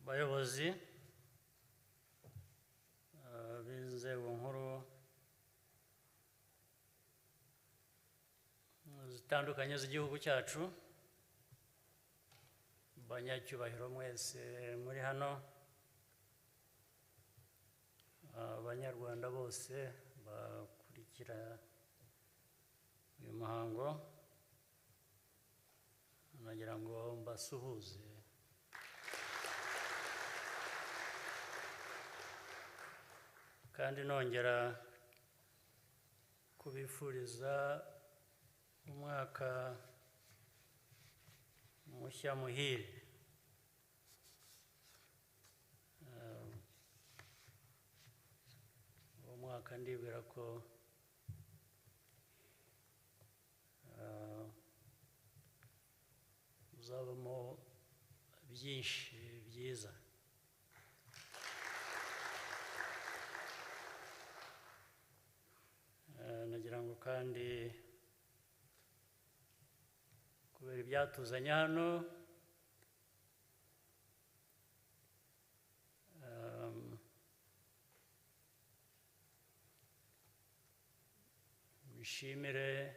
bayobozi b'inzego nkuru zitandukanye z'igihugu cyacu, banyacyubahiro mwese muri hano, abanyarwanda bose bakurikira uyu muhango, nagira ngo mbasuhuze. Kandi nongera kubifuriza umwaka mushya muhire. Uwo mwaka ndibwira ko uzabamo byinshi byiza. Nagira ngo kandi kubera ibyatuzanye hano, bishimire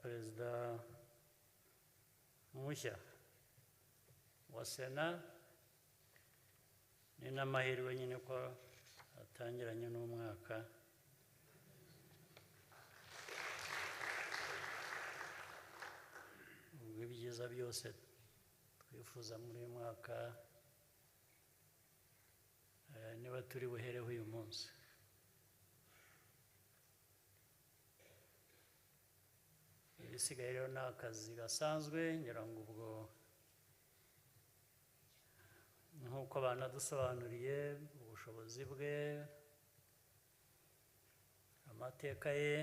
Perezida mushya wa Sena. Ni n'amahirwe nyine ko atangiranye n'umwaka. Ubwo ibyiza byose twifuza muri uyu mwaka niba turi buhereho uyu munsi. Ibisigaye rero ni akazi gasanzwe, ngira ngo ubwo nk'uko banadusobanuriye ubushobozi bwe, amateka ye,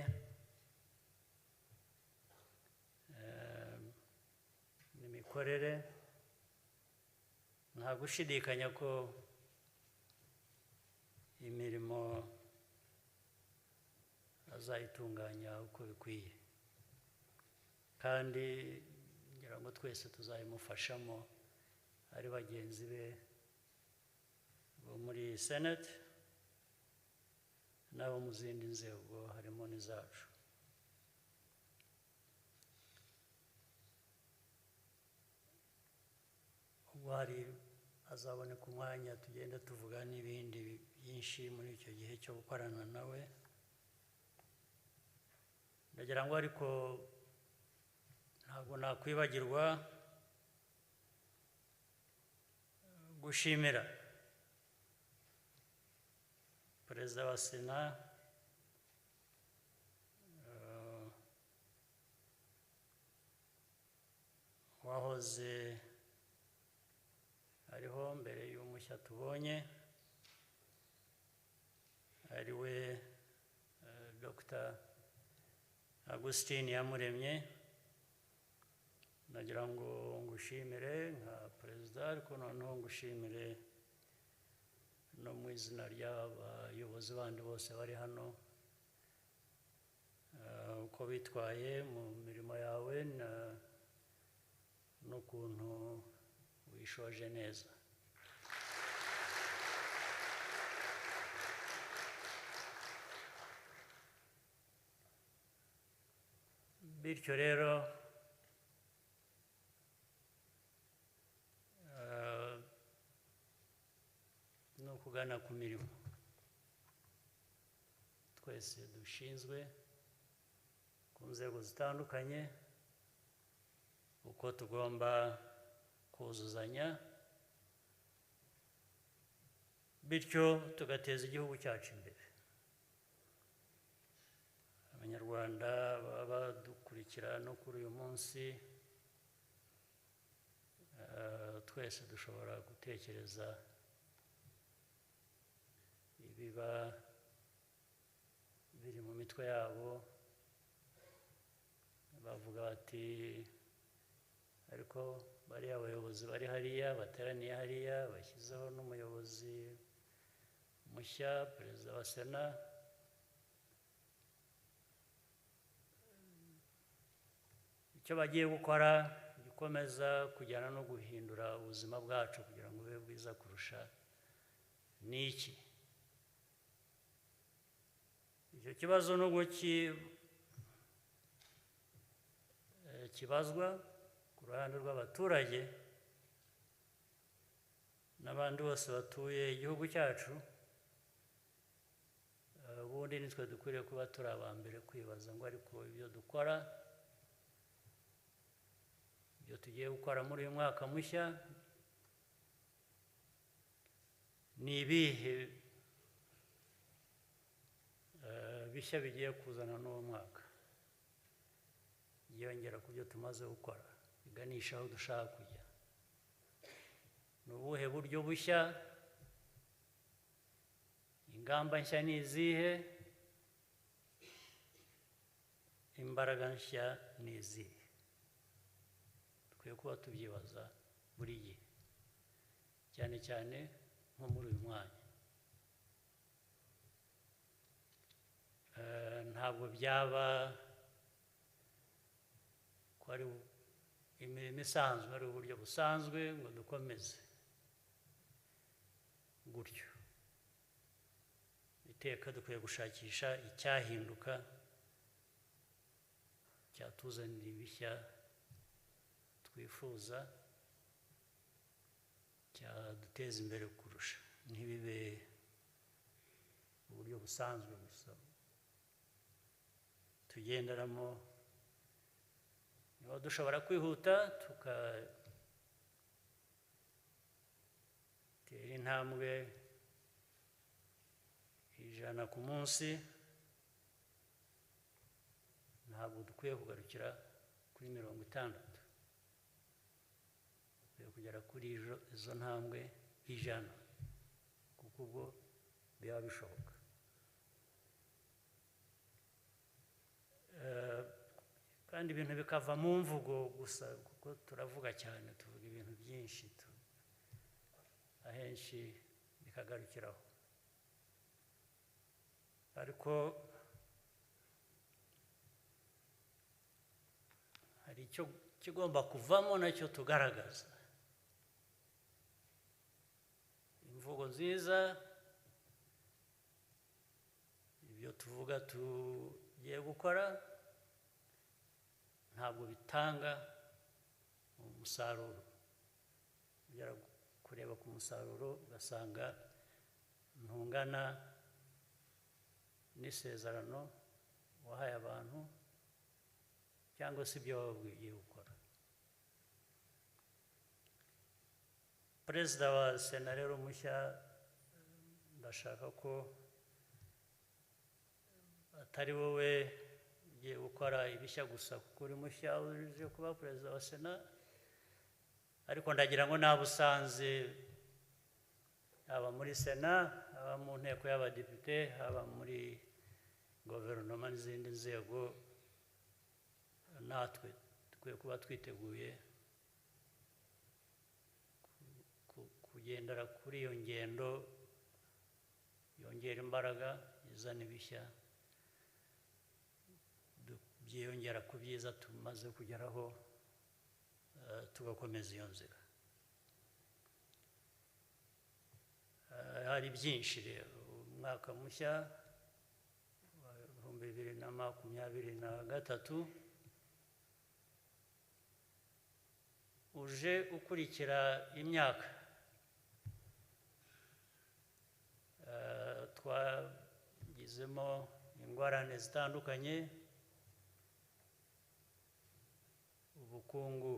n'imikorere, nta gushidikanya ko imirimo azayitunganya uko bikwiye, kandi ngira ngo twese tuzabimufashamo ari bagenzi be bo muri Senate n'abo mu zindi nzego harimo n'izacu. Ubwo azaboneka umwanya tugenda tuvuga n'ibindi byinshi muri icyo gihe cyo gukorana nawe. Ndagira ngo ariko ntabwo nakwibagirwa gushimira Perezida wa Sena wahoze ariho mbere y'umushya tubonye, ari we Dr. Augustin Iyamuremye. Nagira ngo ngushimire nka perezida, ariko noneho ngushimire no mu izina ry'abayobozi bandi bose bari hano, uko bitwaye mu mirimo yawe n'ukuntu wishoje neza. Bityo rero ni ukugana ku mirimo twese dushinzwe ku nzego zitandukanye, uko tugomba kuzuzanya, bityo tugateza igihugu cyacu imbere. Abanyarwanda baba badukurikira no kuri uyu munsi, twese dushobora gutekereza ibiba biri mu mitwe yabo, bavuga bati ariko bariya abayobozi bari hariya bateraniye hariya bashyizeho n'umuyobozi mushya, Perezida wa Sena, icyo bagiye gukora cyakomeza kujyana no guhindura ubuzima bwacu kugira ngo bube bwiza kurusha ni iki? Icyo kibazo nubwo kibazwa ku ruhande rw'abaturage n'abandi bose batuye igihugu cyacu, ubundi nitwe dukwiriye kuba turi aba mbere kwibaza ngo ariko ibyo dukora, ibyo tugiye gukora muri uyu mwaka mushya ni ibihe bishya bigiye kuzana n'uwo mwaka, byiyongera ku byo tumaze gukora, biganisha aho dushaka kujya. Ni ubuhe buryo bushya? Ingamba nshya ni izihe? Imbaraga nshya ni izihe? Dukwiye kuba tubyibaza buri gihe, cyane cyane nko muri uyu mwanya. Ntabwo byaba ko ari imirimo isanzwe, ari uburyo busanzwe ngo dukomeze gutyo. Iteka dukwiye gushakisha icyahinduka cyatuzanira ibishya twifuza, cyaduteza imbere kurusha, ntibibe uburyo busanzwe gusa tugenderamo. Niba dushobora kwihuta tugatera intambwe 100 ku munsi, ntabwo dukwiye kugarukira kuri 60. Dukwiye kugera kuri izo ntambwe 100, kuko ubwo biba bishoboka. Kandi ibintu bikava mu mvugo gusa, kuko turavuga cyane, tuvuga ibintu byinshi, ahenshi bikagarukiraho. Ariko hari icyo kigomba kuvamo nacyo tugaragaza. Imvugo nziza, ibyo tuvuga tugiye gukora ntabwo bitanga umusaruro. Ugera kureba ku musaruro ugasanga ntungana n'isezerano wahaye abantu cyangwa se ibyo wababwiye gukora. Perezida wa Sena rero mushya, ndashaka ko atari wowe ugiye gukora ibishya gusa kuko uri mushya uje kuba perezida wa Sena, ariko ndagira ngo nawe usanze haba muri Sena, haba mu nteko y'abadepite, haba muri guverinoma n'izindi nzego, natwe dukwiye kuba twiteguye kugendera kuri iyo ngendo yongera imbaraga, izana ibishya, byiyongera ku byiza tumaze kugeraho, tugakomeza iyo nzira. Hari byinshi rero. Umwaka mushya wa 2023 uje ukurikira imyaka twagizemo ingorane zitandukanye, ubukungu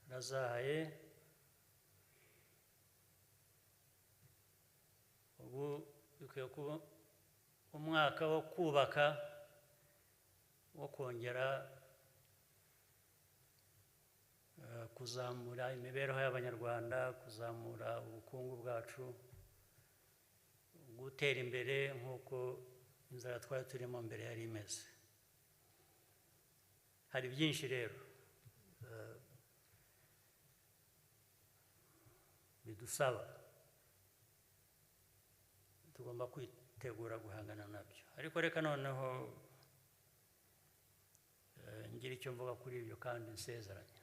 bwarazahaye, ubu bikwiye kuba umwaka wo kubaka, wo kongera kuzamura imibereho y'Abanyarwanda, kuzamura ubukungu bwacu, gutera imbere nk'uko inzara twari turimo mbere yari imeze. Hari byinshi rero bidusaba, tugomba kwitegura guhangana nabyo. Ariko reka noneho ngira icyo mvuga kuri ibyo kandi nsezeranya.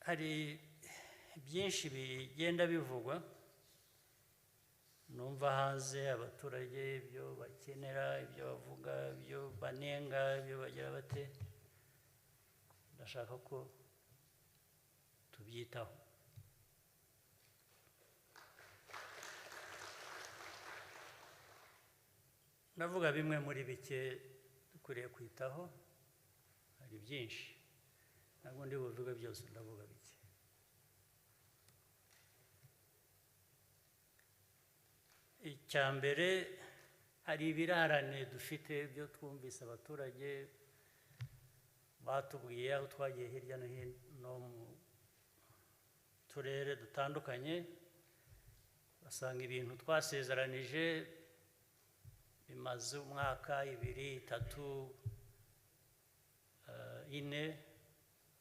Hari byinshi bigenda bivugwa numva hanze, abaturage ibyo bakenera, ibyo bavuga, ibyo banenga, ibyo bagira bate. Ndashaka ko tubyitaho. Ndavuga bimwe muri bike dukwiriye kwitaho, hari byinshi ntabwo ndi buvuge byose, ndavuga bike. Icya mbere, hari ibirarane dufite byo twumvise abaturage batubwiye aho twagiye hirya no hino mu turere dutandukanye, basanga ibintu twasezeranije bimaze umwaka, 2, 3, 4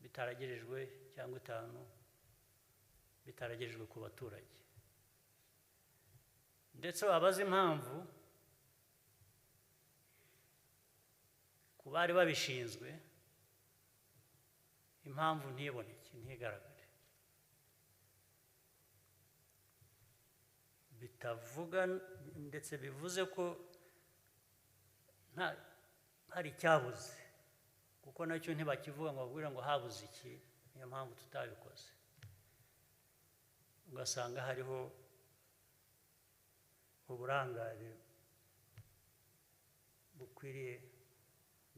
bitaragerejwe cyangwa 5 bitaragerejwe ku baturage. Ndetse wabaza impamvu ku bari babishinzwe, impamvu ntiboneke, ntigaragare. Bitavuga ndetse bivuze ko hari icyabuze, kuko nacyo ntibakivuga ngo babwire ngo habuze iki, niyo mpamvu tutabikoze. Ugasanga hariho uburangare bukwiriye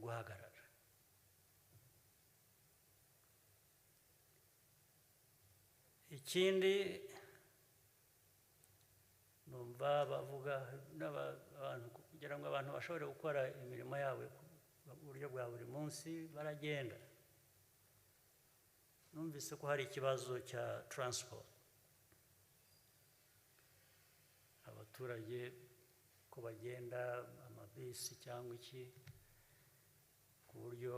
guhagarara. Ikindi numva bavuga n'abantu kugira ngo abantu bashobore gukora imirimo yabo mu buryo bwa buri munsi baragenda. Numvise ko hari ikibazo cya transport, abaturage ko bagenda amabisi cyangwa iki ku buryo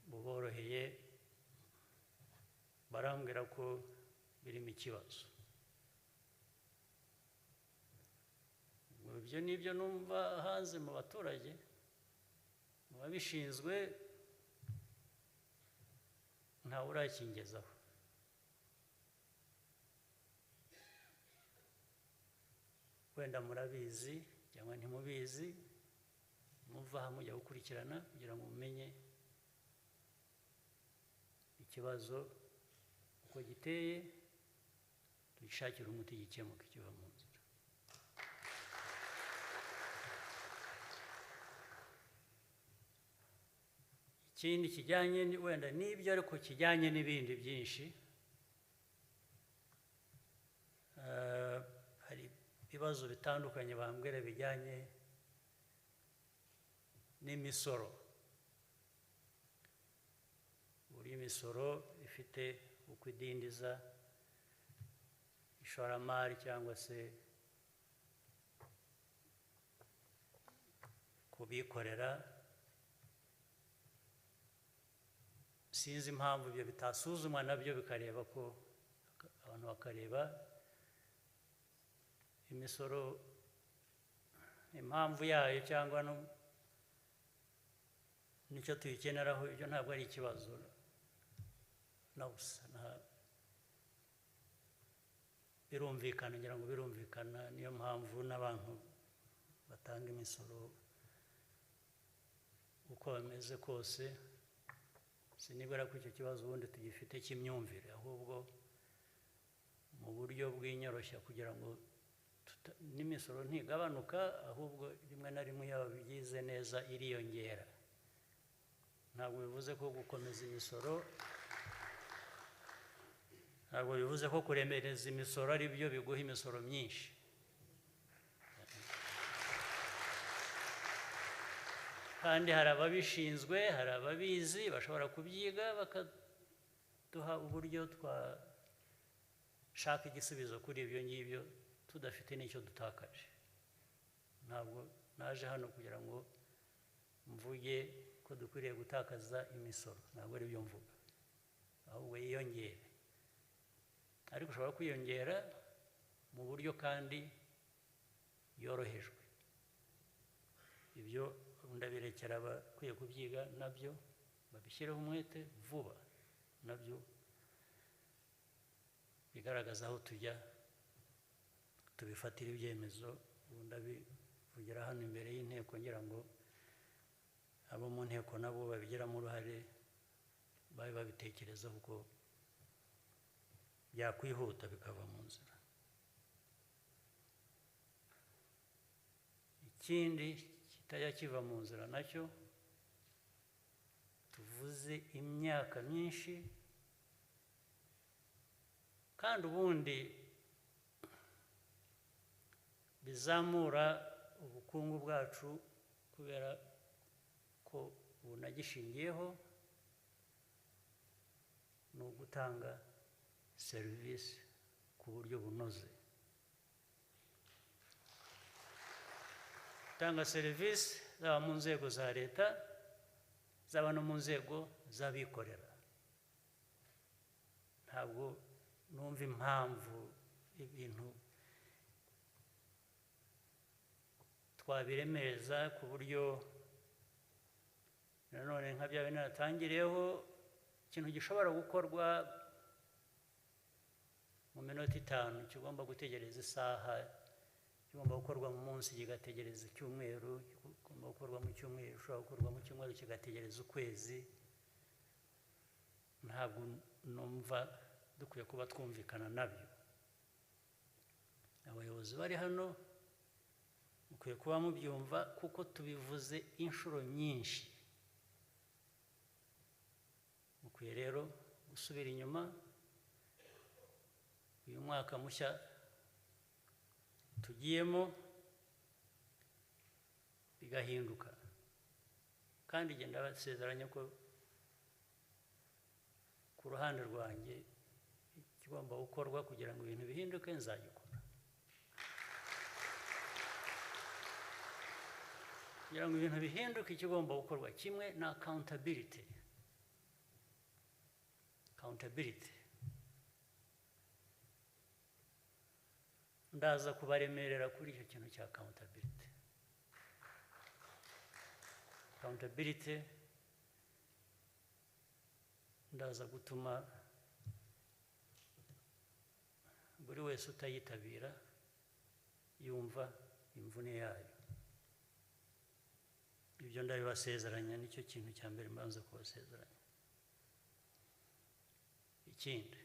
buboroheye, barambwira ko birimo ikibazo. Ibyo nibyo numva hanze mu baturage, mu babishinzwe ntawe urakingezaho. Wenda murabizi cyangwa ntimubizi, muva aha mujya gukurikirana kugira ngo mumenye ikibazo uko giteye, tugishakire umuti gikemuke kiva mu nzira. Ikindi kijyanye wenda n'ibyo, ariko kijyanye n'ibindi byinshi, hari ibibazo bitandukanye bambwira bijyanye n'imisoro. Buri misoro ifite uko idindiza ishoramari cyangwa se kubikorera. Sinzi impamvu ibyo bitasuzumwa nabyo bikareba ko abantu bakareba imisoro impamvu yayo cyangwa nicyo tuyikeneraho. Ibyo ntabwo ari ikibazo na busa, birumvikana, ngira ngo birumvikana. Niyo mpamvu n'abantu batanga imisoro uko bameze kose, sinibwira ko icyo kibazo ubundi tugifite cy'imyumvire, ahubwo mu buryo bw'inyoroshya kugira ngo n'imisoro ntigabanuka, ahubwo rimwe na rimwe yaba bigize neza iriyongera. Ntabwo bivuze ko gukomeza imisoro, ntabwo bivuze ko kuremereza imisoro ari byo biguha imisoro myinshi. Kandi hari ababishinzwe, hari ababizi, bashobora kubyiga bakaduha uburyo twashaka igisubizo kuri ibyo ngibyo tudafite n'icyo dutakaje. Ntabwo naje hano kugira ngo mvuge ko dukwiriye gutakaza imisoro, ntabwo ari byo mvuga, ahubwo yiyongere. Ariko ushobora kwiyongera mu buryo kandi yorohejwe. ibyo ndabirekera abakwiye kubyiga nabyo babishyireho umwete vuba, nabyo bigaragaza aho tujya, tubifatira ibyemezo. Ndabivugira hano imbere y'inteko ngira ngo abo mu nteko nabo babigiramo uruhare, babe babitekerezaho uko byakwihuta bikava mu nzira. Ikindi kitajya kiva mu nzira nacyo, tuvuze imyaka myinshi, kandi ubundi bizamura ubukungu bwacu kubera ko bunagishingiyeho, ni ugutanga serivisi ku buryo bunoze. Gutanga serivisi zaba mu nzego za leta, zaba no mu nzego z'abikorera. Ntabwo numva impamvu ibintu twabiremereza ku buryo nanone nka bya bintu natangiriyeho, ikintu gishobora gukorwa mu minota 5 kigomba gutegereza isaha, kigomba gukorwa mu munsi kigategereza icyumweru, kigomba gukorwa mu cyumweru, ushobora gukorwa mu cyumweru kigategereza ukwezi. Ntabwo numva dukwiye kuba twumvikana nabyo. Abayobozi bari hano mukwiye kuba mubyumva, kuko tubivuze inshuro nyinshi. Mukwiye rero gusubira inyuma, uyu mwaka mushya tugiyemo bigahinduka, kandi genda basezeranya ko ku ruhande rwanjye ikigomba gukorwa kugira ngo ibintu bihinduke nzagikora, kugira ngo ibintu bihinduke. Ikigomba gukorwa kimwe na accountability. Ndaza kubaremerera kuri icyo kintu cya accountability. Ndaza gutuma buri wese utayitabira yumva imvune yayo. Ibyo ndabibasezeranya, nicyo kintu cya mbere mbanza kubasezeranya. Ikindi,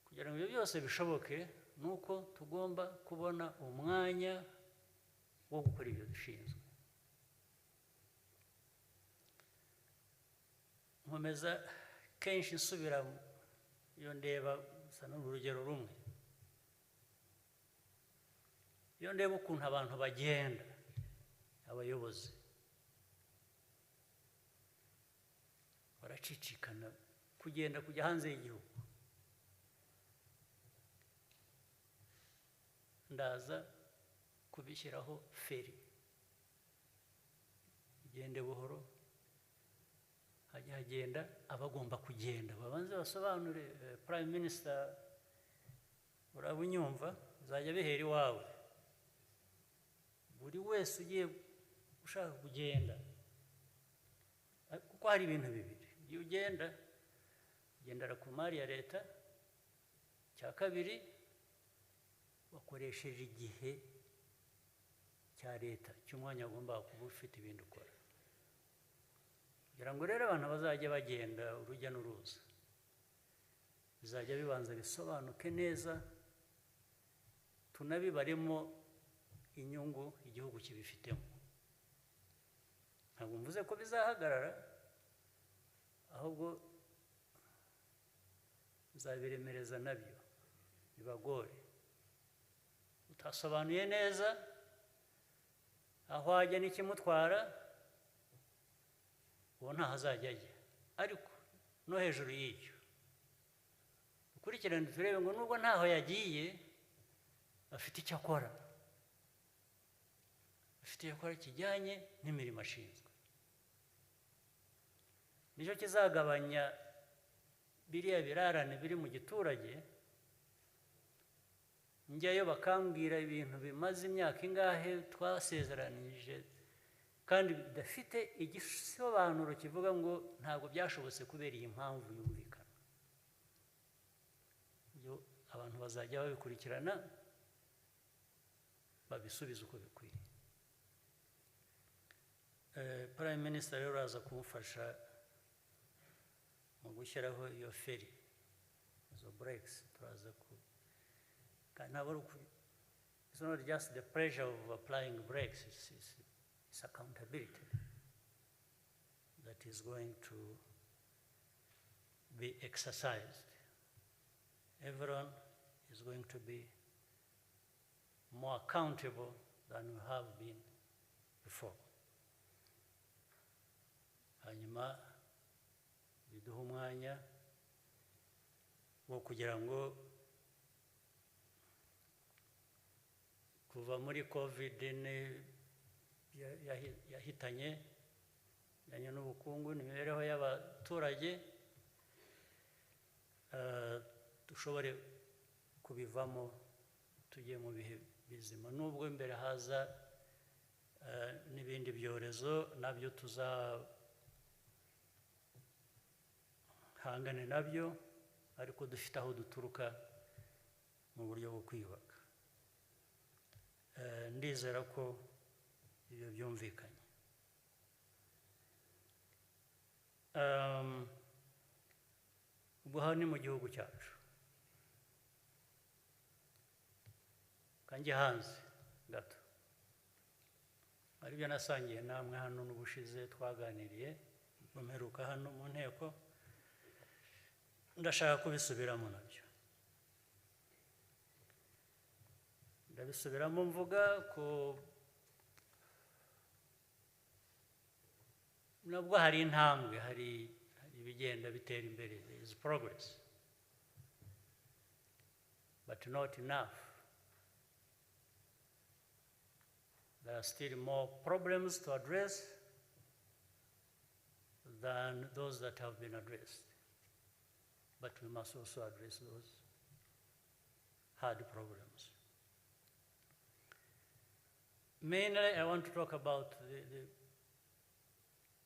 kugira ngo ibyo byose bishoboke, ni uko tugomba kubona umwanya wo gukora ibyo dushinzwe. Nkomeza kenshi nsubira iyo ndeba, gusa n'urugero rumwe, iyo ndeba ukuntu abantu bagenda, abayobozi baracicikana kujya hanze y'igihugu. Ndaza kubishyiraho feri, igende buhoro, hajya hagenda abagomba kugenda, babanze basobanure. Prime Minister uraba unyumva, uzajya bihera iwawe. Buri wese ugiye ushaka kugenda, kuko hari ibintu bibiri. Iyo ugenda, ugendera ku mari ya leta. Cya kabiri, wakoresheje igihe cya leta cy'umwanya agomba kuba ufite ibindi ukora. Kugira ngo rero abantu bazajya bagenda urujya n'uruza, bizajya bibanza bisobanuke neza, tunabibaremo inyungu igihugu kibifitemo. Ntabwo mvuze ko bizahagarara, ahubwo nzabiremereza nabyo bibagore. Utasobanuye neza aho ajya n'ikimutwara, uwo ntaho azajya ajya. Ariko no hejuru y'icyo, dukurikirane turebe ngo nubwo ntaho yagiye, afite icyo akora, afite icyo akora kijyanye n'imirimo ashinzwe. Nicyo kizagabanya biriya birarane biri mu giturage, njyayo bakambwira ibintu bimaze imyaka ingahe twasezeranije kandi bidafite igisobanuro kivuga ngo ntabwo byashobotse kubera iyi mpamvu yumvikana. Ibyo abantu bazajya babikurikirana babisubiza uko bikwiye. Prime Minister rero araza kumufasha mu gushyiraho iyo feri, izo breaks turaza ku kandi ntabwo it's not just the pressure of applying breaks, it's accountability that is going to be exercised. Everyone is going to be more accountable than we have been before. Hanyuma biduha umwanya wo kugira ngo kuva muri COVID yahitanye yanye n'ubukungu n'imibereho y'abaturage dushobore kubivamo tugiye mu bihe bizima, nubwo imbere haza n'ibindi byorezo nabyo tuzahangane nabyo, ariko dufite aho duturuka mu buryo bwo kwiyubaka. Ndizera ko ibyo byumvikanye. Ubwo hano ni mu gihugu cyacu, kanjye hanze gato aribyo nasangiye namwe hano n'ubushize twaganiriye mperuka hano mu nteko, ndashaka kubisubiramo nabyo. Ndabisubiramo mvuga ko nubwo hari intambwe, hari ibigenda bitera imbere, there is progress, but not enough. There are still more problems to address than those that have been addressed. But we must also address those hard problems. Mainly, I want to talk about the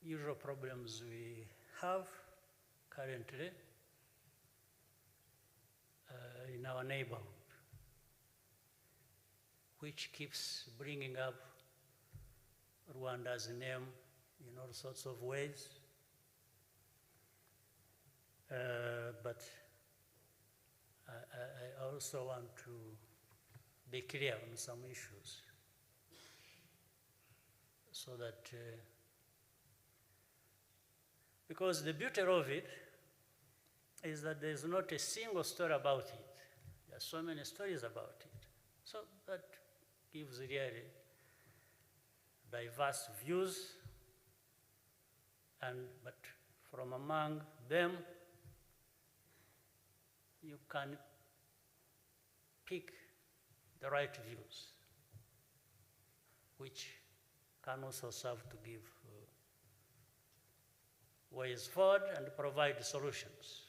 usual problems we have currently in our neighborhood, which keeps bringing up Rwanda's name in all sorts of ways. But I also want to be clear on some issues so that, because the beauty of it is that there's not a single story about it. There are so many stories about it. So that gives really diverse views, but from among them, you can pick the right views, which can also serve to give ways forward and provide solutions.